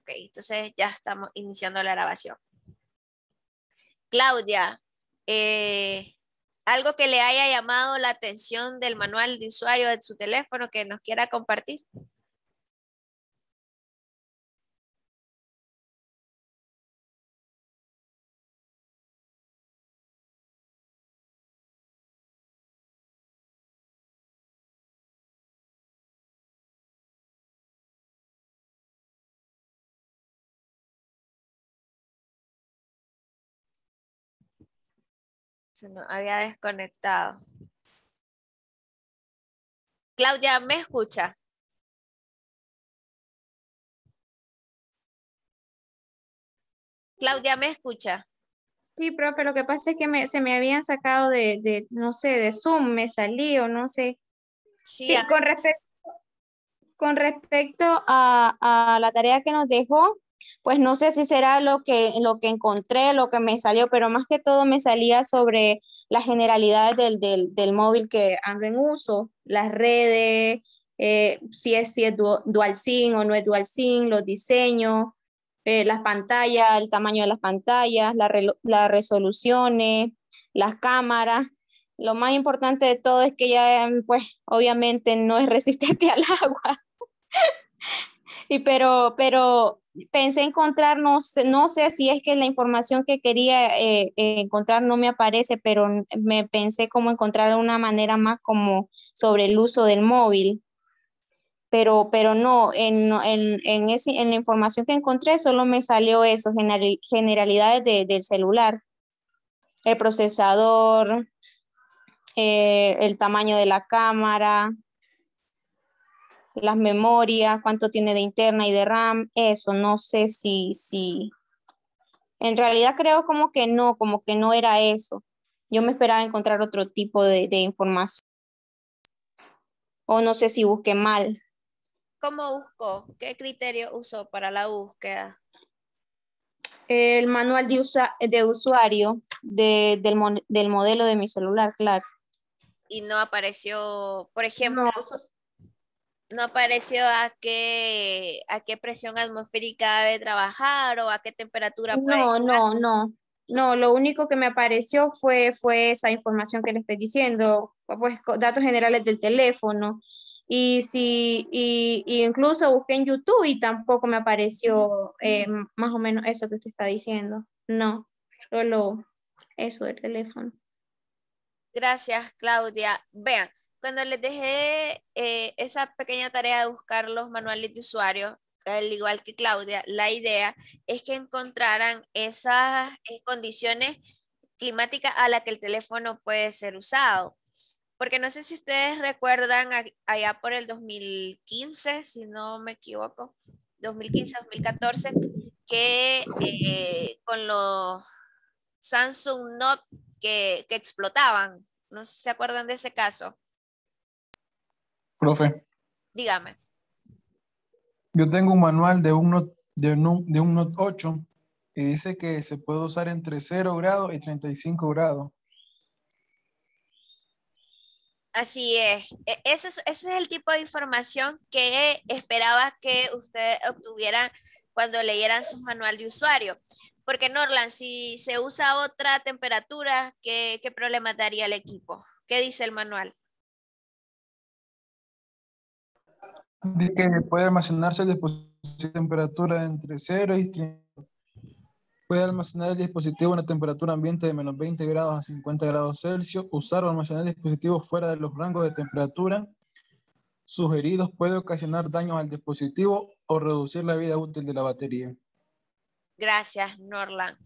Ok, entonces ya estamos iniciando la grabación. Claudia, algo que le haya llamado la atención del manual de usuario de su teléfono que nos quiera compartir. Se nos había desconectado. Claudia, ¿me escucha? Claudia, ¿me escucha? Sí, profe, lo que pasa es que se me habían sacado no sé, de Zoom, me salí o no sé. Sí, Sí, con respecto a la tarea que nos dejó, pues no sé si será lo que encontré, lo que me salió, pero más que todo me salía sobre las generalidades del móvil que ando en uso, las redes, si es dual SIM o no es dual SIM, los diseños, las pantallas, el tamaño de las pantallas, las resoluciones, las cámaras. Lo más importante de todo es que ya, pues, obviamente no es resistente al agua. Pero pensé encontrar, no sé si es que la información que quería encontrar no me aparece, pero me pensé como encontrar una manera más como sobre el uso del móvil. Pero no, en la información que encontré solo me salió eso, generalidades del celular, el procesador, el tamaño de la cámara, las memorias, cuánto tiene de interna y de RAM, eso, no sé si, en realidad creo como que no era eso. Yo me esperaba encontrar otro tipo de información, o no sé si busqué mal. ¿cómo buscó? ¿Qué criterio usó para la búsqueda? El manual de usuario del modelo de mi celular, claro. Y no apareció, por ejemplo, No, no apareció a qué presión atmosférica debe trabajar o a qué temperatura puede no, llegar. no, no. No, lo único que me apareció fue esa información que le estoy diciendo, pues datos generales del teléfono. Y incluso busqué en YouTube y tampoco me apareció más o menos eso que usted está diciendo. No, solo eso del teléfono. Gracias, Claudia. Vean, cuando les dejé esa pequeña tarea de buscar los manuales de usuario, al igual que Claudia, la idea es que encontraran esas condiciones climáticas a las que el teléfono puede ser usado. Porque no sé si ustedes recuerdan allá por el 2015, si no me equivoco, 2015-2014, que con los Samsung Note que explotaban. No sé si se acuerdan de ese caso. Profe, Dígame. yo tengo un manual de un Note 8 y dice que se puede usar entre 0 grados y 35 grados. Así es. Ese es el tipo de información que esperaba que ustedes obtuvieran cuando leyeran su manual de usuario. Porque Norland, si se usa otra temperatura, ¿qué problema daría el equipo? ¿Qué dice el manual? Dice que puede almacenarse el dispositivo a temperatura entre 0 y 30. Puede almacenar el dispositivo en una temperatura ambiente de menos 20 grados a 50 grados Celsius. Usar o almacenar el dispositivo fuera de los rangos de temperatura sugeridos puede ocasionar daños al dispositivo o reducir la vida útil de la batería. Gracias, Norland.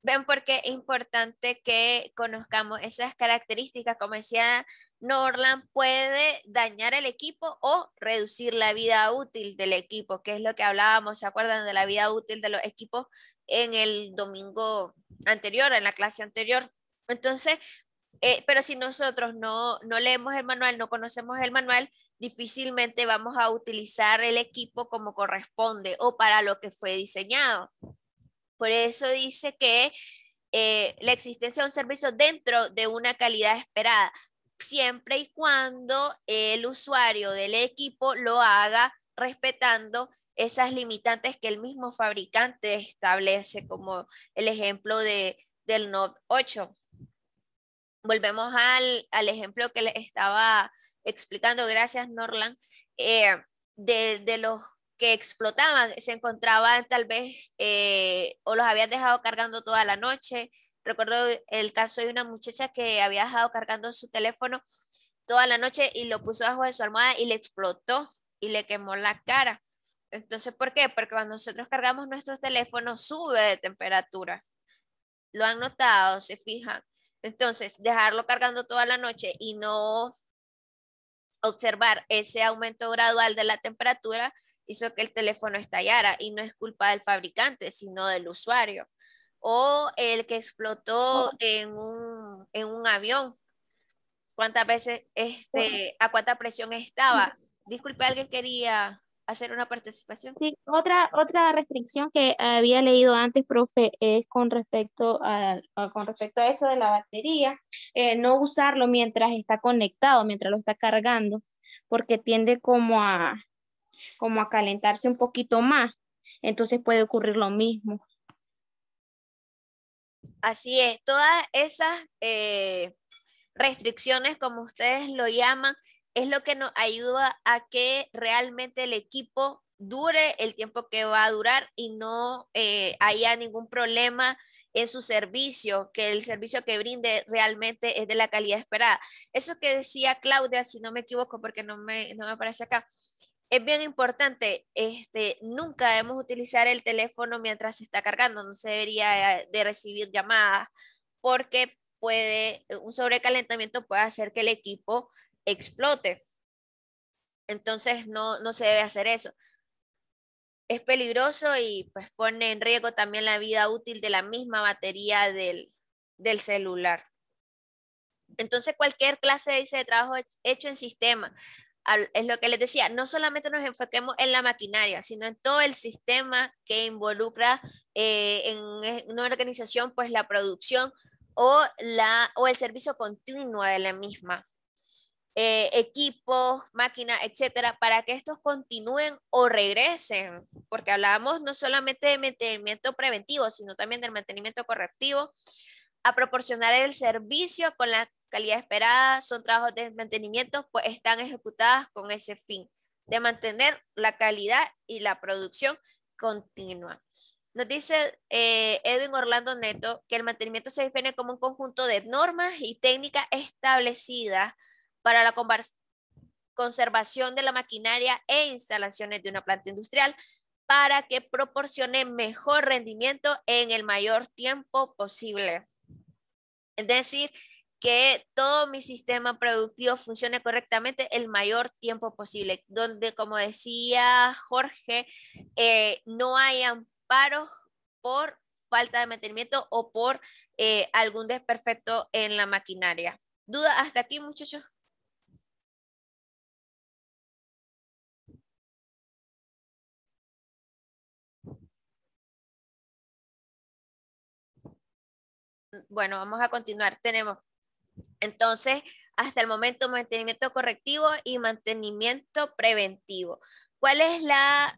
Ven porque es importante que conozcamos esas características. Como decía Norland, puede dañar el equipo o reducir la vida útil del equipo, que es lo que hablábamos, ¿se acuerdan de la vida útil de los equipos en el domingo anterior, en la clase anterior? Entonces, pero si nosotros no leemos el manual, no conocemos el manual, difícilmente vamos a utilizar el equipo como corresponde o para lo que fue diseñado. Por eso dice que la existencia de un servicio dentro de una calidad esperada. siempre y cuando el usuario del equipo lo haga respetando esas limitantes que el mismo fabricante establece, como el ejemplo del Note 8. Volvemos al ejemplo que le estaba explicando, gracias Norland, de los que explotaban, se encontraban tal vez o los habían dejado cargando toda la noche. Recuerdo el caso de una muchacha que había dejado cargando su teléfono toda la noche y lo puso bajo de su almohada y le explotó y le quemó la cara. Entonces, ¿por qué? Porque cuando nosotros cargamos nuestros teléfonos sube de temperatura. Lo han notado, se fijan. Entonces, dejarlo cargando toda la noche y no observar ese aumento gradual de la temperatura hizo que el teléfono estallara y no es culpa del fabricante, sino del usuario. O el que explotó en un avión. ¿Cuántas veces, a cuánta presión estaba? Disculpe, ¿alguien quería hacer una participación? Sí, otra restricción que había leído antes, profe, es con respecto a eso de la batería, no usarlo mientras está conectado, mientras lo está cargando, porque tiende como a calentarse un poquito más. Entonces puede ocurrir lo mismo. Así es, todas esas restricciones, como ustedes lo llaman, es lo que nos ayuda a que realmente el equipo dure el tiempo que va a durar y no haya ningún problema en su servicio, que el servicio que brinde realmente es de la calidad esperada. Eso que decía Claudia, si no me equivoco, porque no me aparece acá, es bien importante, nunca debemos utilizar el teléfono mientras se está cargando, no se debería de recibir llamadas porque un sobrecalentamiento puede hacer que el equipo explote. Entonces no se debe hacer eso. Es peligroso y pues pone en riesgo también la vida útil de la misma batería del celular. Entonces cualquier clase de trabajo hecho en sistema, es lo que les decía, no solamente nos enfoquemos en la maquinaria, sino en todo el sistema que involucra en una organización, pues la producción o el servicio continuo de la misma. Equipos, máquinas, etcétera, para que estos continúen o regresen, porque hablábamos no solamente de mantenimiento preventivo, sino también del mantenimiento correctivo, a proporcionar el servicio con la calidad esperada. Son trabajos de mantenimiento, pues están ejecutadas con ese fin, de mantener la calidad y la producción continua. Nos dice Edwin Orlando Neto que el mantenimiento se define como un conjunto de normas y técnicas establecidas para la conservación de la maquinaria e instalaciones de una planta industrial para que proporcione mejor rendimiento en el mayor tiempo posible. Es decir, que todo mi sistema productivo funcione correctamente el mayor tiempo posible, donde, como decía Jorge, no hay amparos por falta de mantenimiento o por algún desperfecto en la maquinaria. ¿Duda hasta aquí, muchachos? Bueno, vamos a continuar. Tenemos entonces hasta el momento mantenimiento correctivo y mantenimiento preventivo. ¿Cuál es la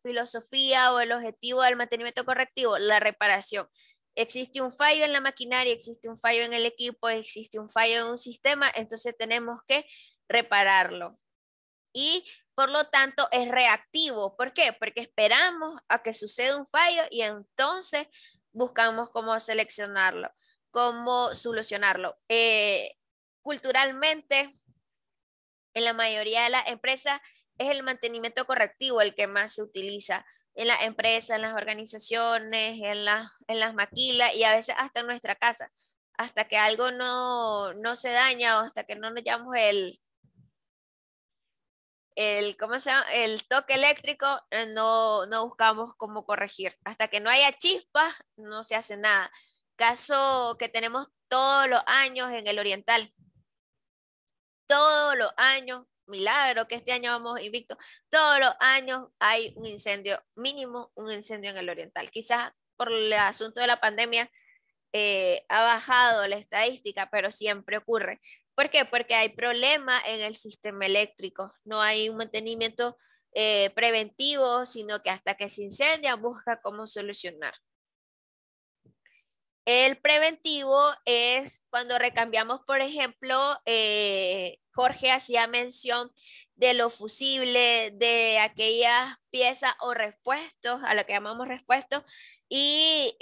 filosofía o el objetivo del mantenimiento correctivo? La reparación. Existe un fallo en la maquinaria, existe un fallo en el equipo, existe un fallo en un sistema, entonces tenemos que repararlo. Y por lo tanto es reactivo. ¿Por qué? Porque esperamos a que suceda un fallo y entonces buscamos cómo seleccionarlo, cómo solucionarlo. Culturalmente, en la mayoría de las empresas es el mantenimiento correctivo el que más se utiliza en las empresas, en las organizaciones, en las maquilas y a veces hasta en nuestra casa. Hasta que algo no se daña o hasta que no nos llamamos ¿cómo se llama? El toque eléctrico, no buscamos cómo corregir. Hasta que no haya chispas, no se hace nada. Caso que tenemos todos los años en el Oriental. Todos los años, milagro que este año vamos invicto, todos los años hay un incendio, mínimo un incendio en el Oriental. Quizás por el asunto de la pandemia ha bajado la estadística, pero siempre ocurre. ¿Por qué? Porque hay problema en el sistema eléctrico. No hay un mantenimiento preventivo, sino que hasta que se incendia busca cómo solucionar. El preventivo es cuando recambiamos, por ejemplo, Jorge hacía mención de los fusibles, de aquellas piezas o repuestos, a lo que llamamos repuestos, y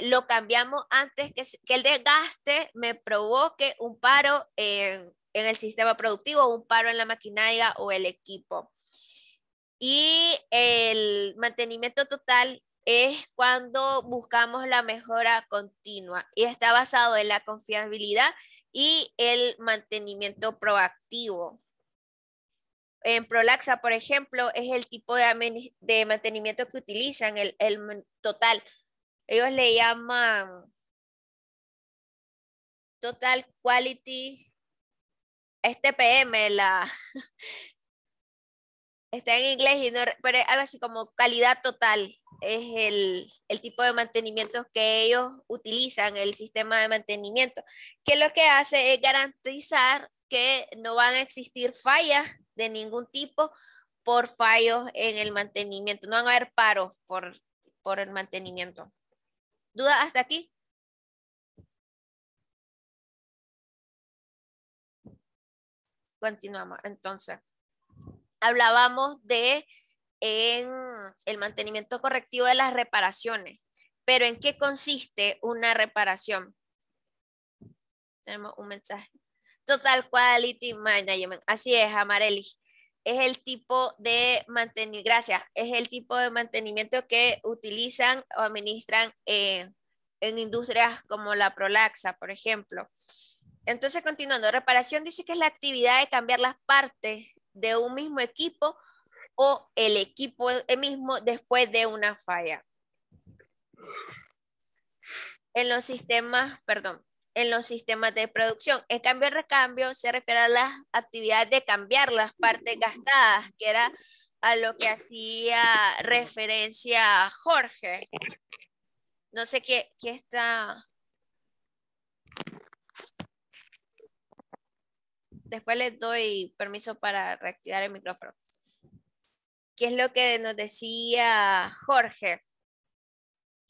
lo cambiamos antes que el desgaste me provoque un paro en el sistema productivo, un paro en la maquinaria o el equipo. Y el mantenimiento total es cuando buscamos la mejora continua y está basado en la confiabilidad y el mantenimiento proactivo. En Prolaxa, por ejemplo, es el tipo de mantenimiento que utilizan, el total. Ellos le llaman Total Quality, TPM, está en inglés, y no, pero es algo así como calidad total. Es el tipo de mantenimiento que ellos utilizan, el sistema de mantenimiento, que lo que hace es garantizar que no van a existir fallas de ningún tipo por fallos en el mantenimiento. No van a haber paros por el mantenimiento. ¿Duda hasta aquí? Continuamos. Entonces, hablábamos de en el mantenimiento correctivo de las reparaciones. Pero ¿en qué consiste una reparación? Tenemos un mensaje. Total Quality Management. Así es, Amareli. Es el tipo de mantenimiento, gracias, es el tipo de mantenimiento que utilizan o administran en industrias como la Prolaxa, por ejemplo. Entonces, continuando, reparación dice que es la actividad de cambiar las partes de un mismo equipo o el equipo mismo después de una falla. En los sistemas, perdón, en los sistemas de producción. El cambio y recambio se refiere a las actividades de cambiar las partes gastadas, que era a lo que hacía referencia Jorge. No sé qué está. Después les doy permiso para reactivar el micrófono. ¿Qué es lo que nos decía Jorge?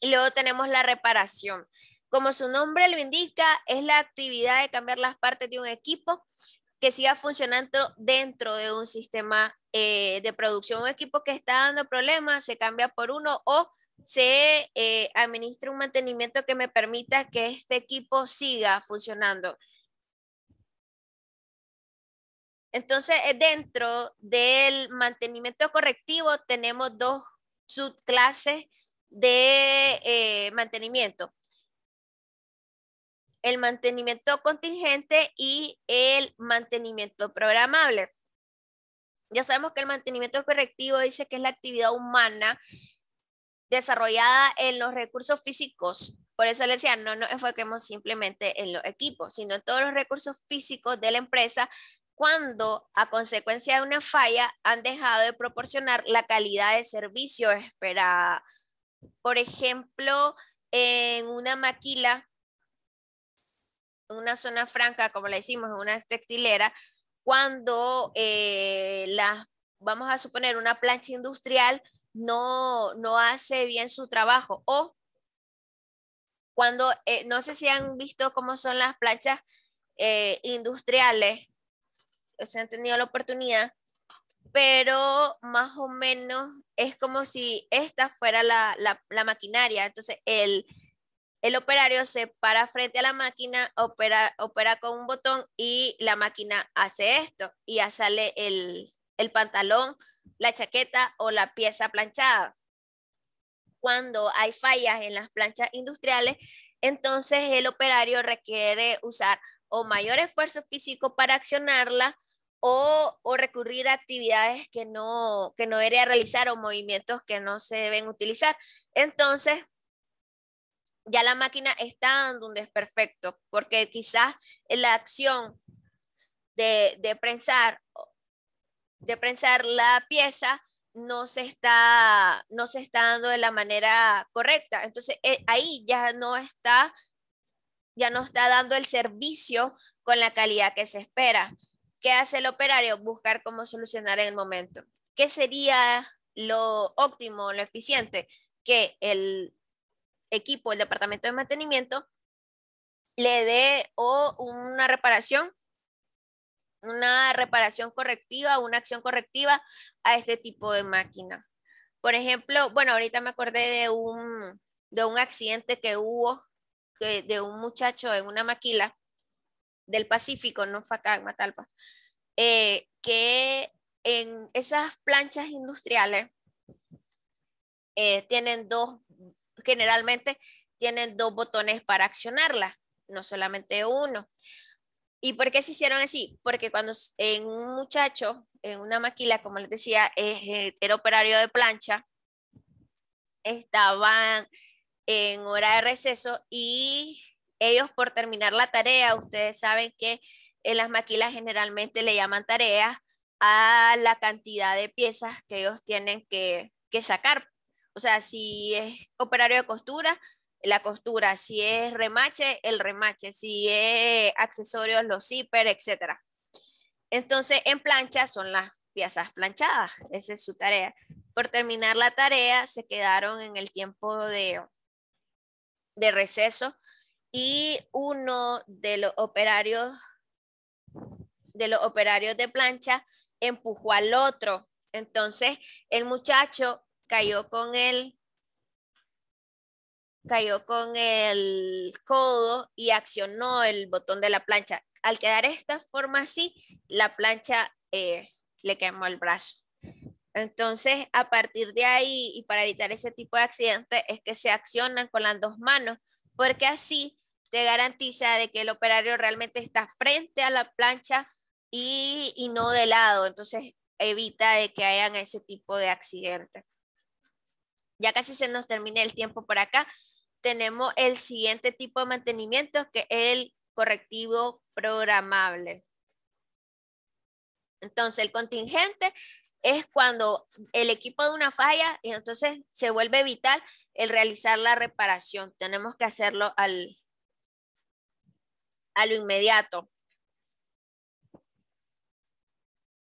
Y luego tenemos la reparación. Como su nombre lo indica, es la actividad de cambiar las partes de un equipo que siga funcionando dentro de un sistema de producción. Un equipo que está dando problemas se cambia por uno o se administra un mantenimiento que me permita que este equipo siga funcionando. Entonces, dentro del mantenimiento correctivo tenemos dos subclases de mantenimiento. El mantenimiento contingente y el mantenimiento programable. Ya sabemos que el mantenimiento correctivo dice que es la actividad humana desarrollada en los recursos físicos. Por eso les decía, no nos enfoquemos simplemente en los equipos, sino en todos los recursos físicos de la empresa cuando a consecuencia de una falla han dejado de proporcionar la calidad de servicio esperada. Por ejemplo, en una maquila, en una zona franca, como le decimos, en una textilera, cuando vamos a suponer una plancha industrial no hace bien su trabajo, o cuando, no sé si han visto cómo son las planchas industriales, o sea, han tenido la oportunidad, pero más o menos es como si esta fuera la maquinaria. Entonces el operario se para frente a la máquina, opera con un botón y la máquina hace esto y ya sale el pantalón, la chaqueta o la pieza planchada. Cuando hay fallas en las planchas industriales, entonces el operario requiere usar o mayor esfuerzo físico para accionarla o recurrir a actividades que no debería realizar o movimientos que no se deben utilizar. Entonces, ya la máquina está dando un desperfecto, porque quizás la acción de prensar la pieza no se está dando de la manera correcta. Entonces, ahí ya no está dando el servicio con la calidad que se espera. ¿Qué hace el operario? Buscar cómo solucionar en el momento. ¿Qué sería lo óptimo, lo eficiente? Que el equipo, el departamento de mantenimiento, le dé una reparación correctiva, una acción correctiva a este tipo de máquina. Por ejemplo, bueno, ahorita me acordé de un accidente que hubo de un muchacho en una maquila del Pacífico, no fue acá en Matalpa, que en esas planchas industriales generalmente tienen dos botones para accionarlas, no solamente uno. ¿Y por qué se hicieron así? Porque cuando en un muchacho, en una maquila, como les decía, era operario de plancha, estaban en hora de receso y ellos por terminar la tarea, ustedes saben que en las maquilas generalmente le llaman tareas a la cantidad de piezas que ellos tienen que sacar. O sea, si es operario de costura, la costura, si es remache, el remache, si es accesorios, los zipper, etc. Entonces, en plancha son las piezas planchadas, esa es su tarea. Por terminar la tarea, se quedaron en el tiempo de receso y uno de los operarios de plancha empujó al otro. Entonces, el muchacho cayó con el codo y accionó el botón de la plancha. Al quedar esta forma así, la plancha le quemó el brazo. Entonces, a partir de ahí, y para evitar ese tipo de accidentes, es que se accionan con las dos manos, porque así te garantiza de que el operario realmente está frente a la plancha y no de lado. Entonces, evita de que hayan ese tipo de accidentes. Ya casi se nos termina el tiempo por acá. Tenemos el siguiente tipo de mantenimiento, que es el correctivo programable. Entonces, el contingente es cuando el equipo de una falla y entonces se vuelve vital el realizar la reparación. Tenemos que hacerlo a lo inmediato.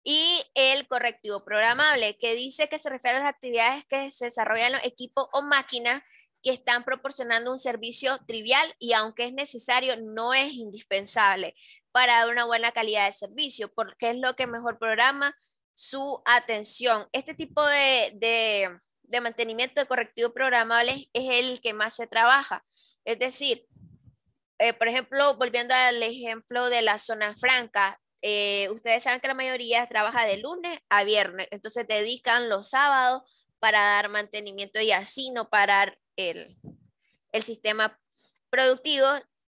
Y el correctivo programable, que dice que se refiere a las actividades que se desarrollan en los equipos o máquinas que están proporcionando un servicio trivial y aunque es necesario, no es indispensable para dar una buena calidad de servicio, porque es lo que mejor programa su atención. Este tipo de mantenimiento de correctivo programable es el que más se trabaja. Es decir, por ejemplo, volviendo al ejemplo de la zona franca, ustedes saben que la mayoría trabaja de lunes a viernes, entonces dedican los sábados para dar mantenimiento y así no parar el sistema productivo.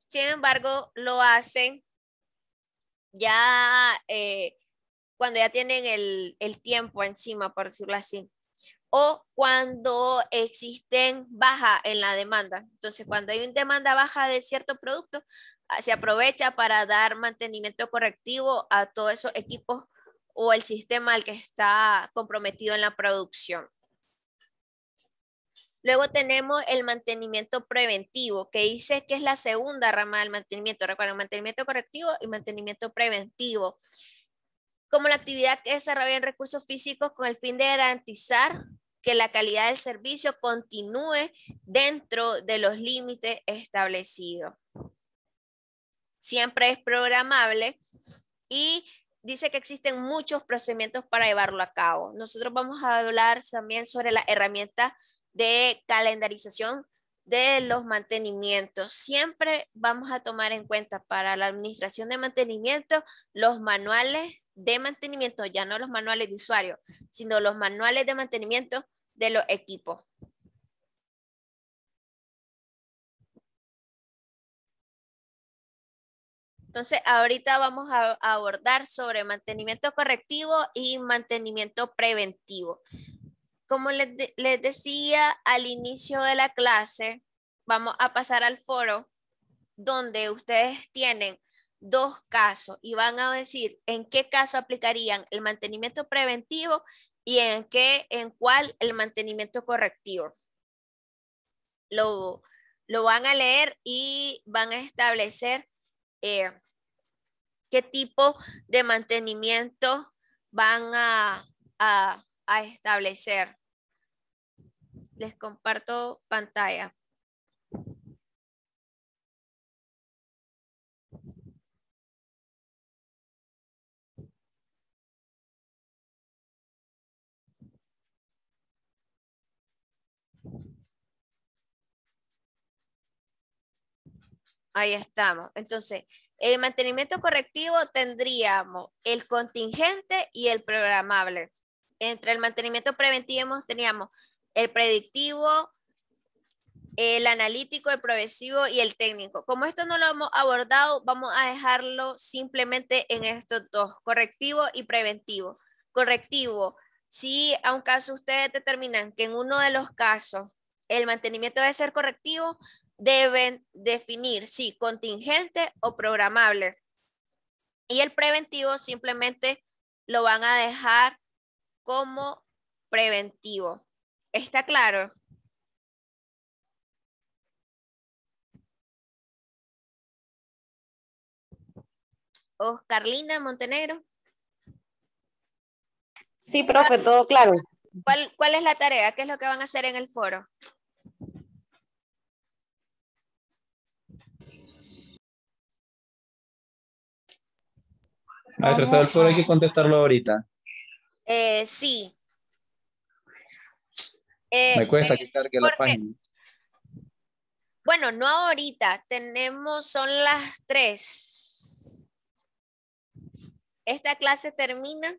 Sin embargo, lo hacen ya cuando ya tienen el tiempo encima, por decirlo así, o cuando existen baja en la demanda. Entonces, cuando hay una demanda baja de cierto producto, se aprovecha para dar mantenimiento correctivo a todos esos equipos o el sistema al que está comprometido en la producción. Luego tenemos el mantenimiento preventivo, que dice que es la segunda rama del mantenimiento. Recuerden, mantenimiento correctivo y mantenimiento preventivo. Como la actividad que desarrolla en recursos físicos con el fin de garantizar que la calidad del servicio continúe dentro de los límites establecidos. Siempre es programable y dice que existen muchos procedimientos para llevarlo a cabo. Nosotros vamos a hablar también sobre la herramienta de calendarización de los mantenimientos. Siempre vamos a tomar en cuenta para la administración de mantenimiento los manuales de mantenimiento, ya no los manuales de usuario, sino los manuales de mantenimiento de los equipos. Entonces, ahorita vamos a abordar sobre mantenimiento correctivo y mantenimiento preventivo. Como les decía al inicio de la clase, vamos a pasar al foro donde ustedes tienen dos casos y van a decir en qué caso aplicarían el mantenimiento preventivo y en cuál el mantenimiento correctivo. Lo van a leer y van a establecer qué tipo de mantenimiento van a establecer. Les comparto pantalla. Ahí estamos. Entonces, el mantenimiento correctivo tendríamos el contingente y el programable. Entre el mantenimiento preventivo teníamos el predictivo, el analítico, el progresivo y el técnico. Como esto no lo hemos abordado, vamos a dejarlo simplemente en estos dos, correctivo y preventivo. Correctivo, si a un caso ustedes determinan que en uno de los casos el mantenimiento debe ser correctivo, deben definir si contingente o programable. Y el preventivo simplemente lo van a dejar como preventivo. ¿Está claro? Oscarlina Montenegro. Sí, profe, todo claro. ¿Cuál es la tarea? ¿Qué es lo que van a hacer en el foro? Maestra, ¿sabe el foro? Hay que contestarlo ahorita. Sí. Me cuesta que cargue la página. Bueno, no ahorita. Son las 3. Esta clase termina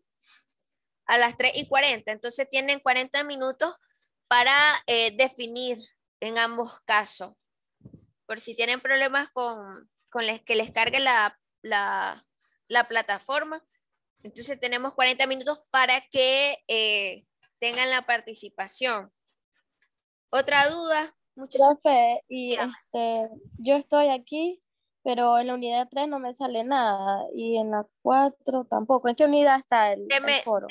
a las 3:40. Entonces tienen 40 minutos para definir en ambos casos. Por si tienen problemas con que les cargue la plataforma. Entonces tenemos 40 minutos para que tengan la participación. ¿Otra duda, muchachos? Profe, y yo estoy aquí, pero en la unidad 3 no me sale nada y en la 4 tampoco. ¿En qué unidad está el foro?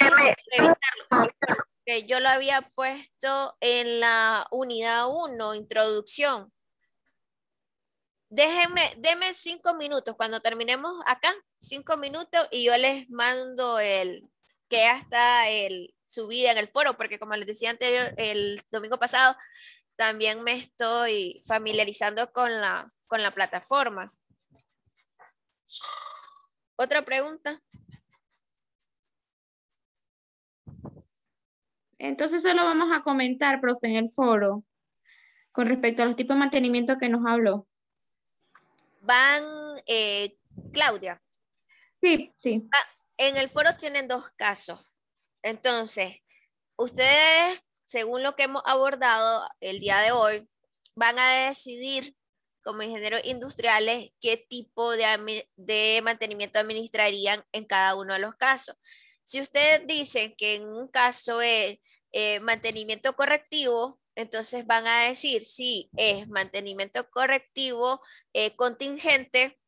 Yo lo había puesto en la unidad 1, introducción. Deme 5 minutos cuando terminemos acá, 5 minutos y yo les mando que ya está subida en el foro, porque como les decía el domingo pasado, también me estoy familiarizando con la plataforma. ¿Otra pregunta? Entonces solo vamos a comentar, profe, en el foro, con respecto a los tipos de mantenimiento que nos habló. Van, Claudia. Sí, sí. En el foro tienen 2 casos. Entonces, ustedes, según lo que hemos abordado el día de hoy, van a decidir como ingenieros industriales qué tipo de mantenimiento administrarían en cada uno de los casos. Si ustedes dicen que en un caso es mantenimiento correctivo, entonces van a decir si es mantenimiento correctivo contingente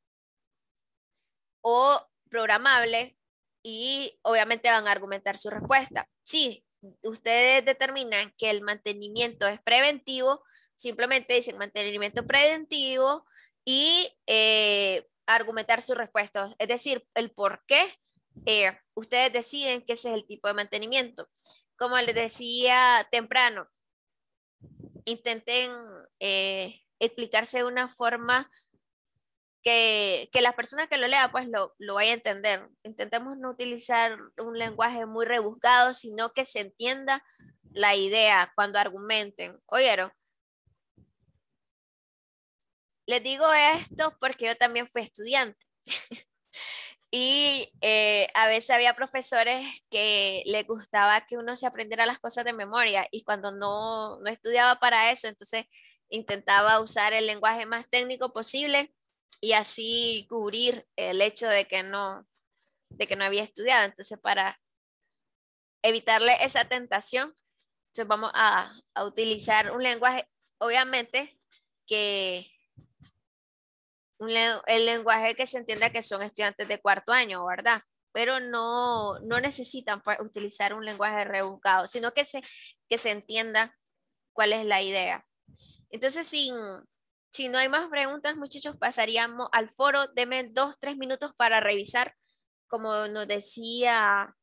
o programable y obviamente van a argumentar su respuesta. Si ustedes determinan que el mantenimiento es preventivo, simplemente dicen mantenimiento preventivo y argumentar su respuesta, es decir, el por qué ustedes deciden que ese es el tipo de mantenimiento. Como les decía temprano, intenten explicarse de una forma que las personas que lo lean pues lo vayan a entender. Intentemos no utilizar un lenguaje muy rebuscado, sino que se entienda la idea cuando argumenten. ¿Oyeron? Les digo esto porque yo también fui estudiante. Y a veces había profesores que les gustaba que uno se aprendiera las cosas de memoria y cuando no estudiaba para eso, entonces intentaba usar el lenguaje más técnico posible y así cubrir el hecho de que no había estudiado. Entonces, para evitarle esa tentación, entonces vamos a utilizar un lenguaje, obviamente, que el lenguaje que se entienda que son estudiantes de 4º año, ¿verdad? Pero no necesitan pues, utilizar un lenguaje rebuscado, sino que se entienda cuál es la idea. Entonces, Si no hay más preguntas, muchachos, pasaríamos al foro. Denme 2, 3 minutos para revisar, como nos decía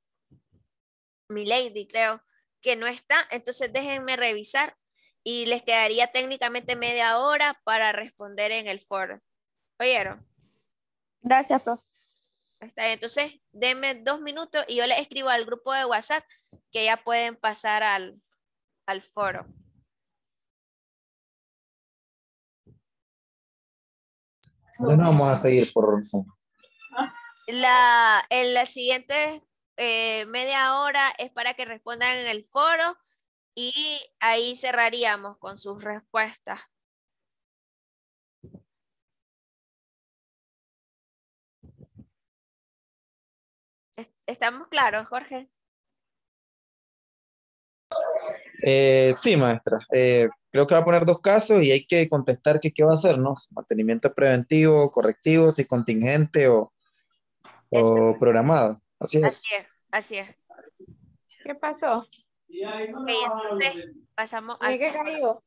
mi lady, creo que no está. Entonces déjenme revisar y les quedaría técnicamente media hora para responder en el foro. ¿Oyeron? Gracias, profe. Está bien. Entonces, denme 2 minutos y yo les escribo al grupo de WhatsApp que ya pueden pasar al foro. No vamos a seguir por Zoom. En la siguiente media hora es para que respondan en el foro y ahí cerraríamos con sus respuestas. ¿Estamos claros, Jorge? Sí, maestra. Creo que va a poner 2 casos y hay que contestar qué va a hacer, ¿no? Mantenimiento preventivo, correctivo, si contingente o programado. Así Así es. es, así es. ¿Qué pasó? Ok, entonces pasamos ¿Qué cayó?